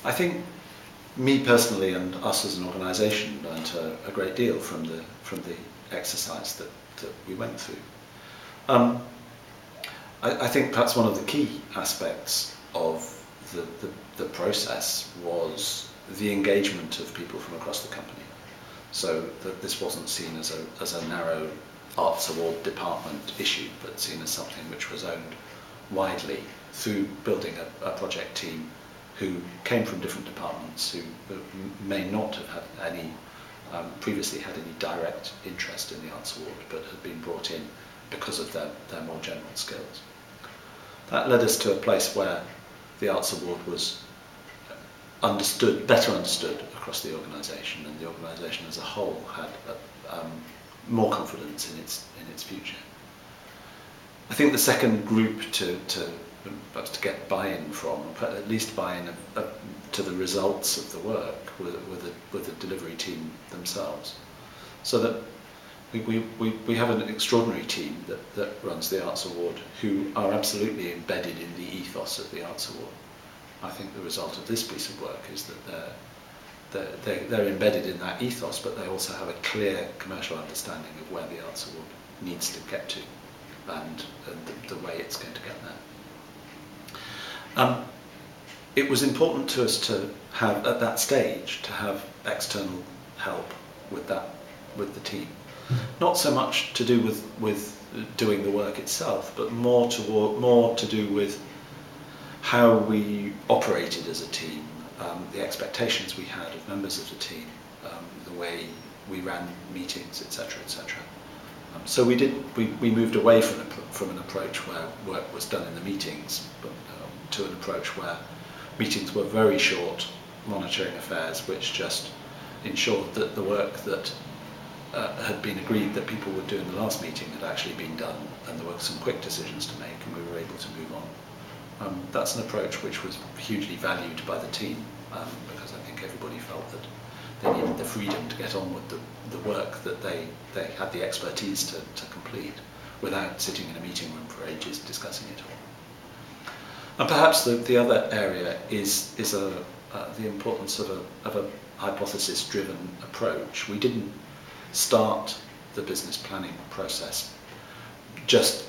I think me personally and us as an organisation learnt a great deal from the exercise that we went through. I think perhaps one of the key aspects of the process was the engagement of people from across the company, so that this wasn't seen as a narrow arts award department issue, but seen as something which was owned widely through building a project team who came from different departments, who may not have had any previously had any direct interest in the Arts Award, but had been brought in because of their more general skills. That led us to a place where the Arts Award was better understood across the organisation, and the organisation as a whole had more confidence in its future. I think the second group to get buy-in from, at least buy-in to the results of the work, were the delivery team themselves. So that we have an extraordinary team that runs the Arts Award, who are absolutely embedded in the ethos of the Arts Award. I think the result of this piece of work is that they're embedded in that ethos, but they also have a clear commercial understanding of where the Arts Award needs to get to, and the way it's going to get there. It was important to us to have, at that stage, to have external help with the team. Not so much to do with doing the work itself, but more to do with how we operated as a team, the expectations we had of members of the team, the way we ran meetings, etc., etc. So we moved away from an approach where work was done in the meetings, but to an approach where meetings were very short monitoring affairs, which just ensured that the work that had been agreed that people would do in the last meeting had actually been done, and there were some quick decisions to make, and we were able to move on. That's an approach which was hugely valued by the team, because I think everybody felt that they needed the freedom to get on with the work that they had the expertise to complete, without sitting in a meeting room for ages discussing it all. And perhaps the other area is the importance of a hypothesis-driven approach. We didn't start the business planning process just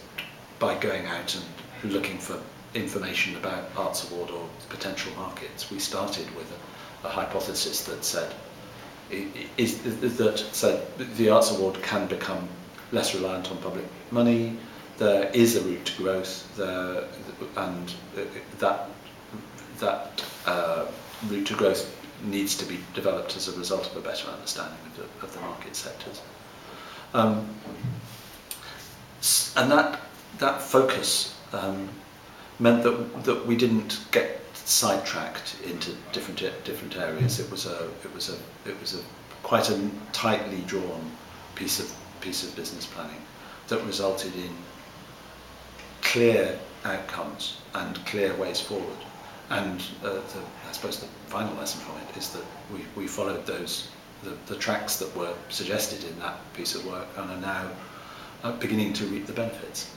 by going out and looking for information about Arts Award or potential markets. We started with a hypothesis that said the Arts Award can become less reliant on public money. There is a route to growth, and that route to growth needs to be developed as a result of a better understanding of the market sectors. And that focus meant that we didn't get sidetracked into different areas. It was quite a tightly drawn piece of business planning that resulted in clear outcomes and clear ways forward. And I suppose the final lesson from it is that we followed the tracks that were suggested in that piece of work, and are now beginning to reap the benefits.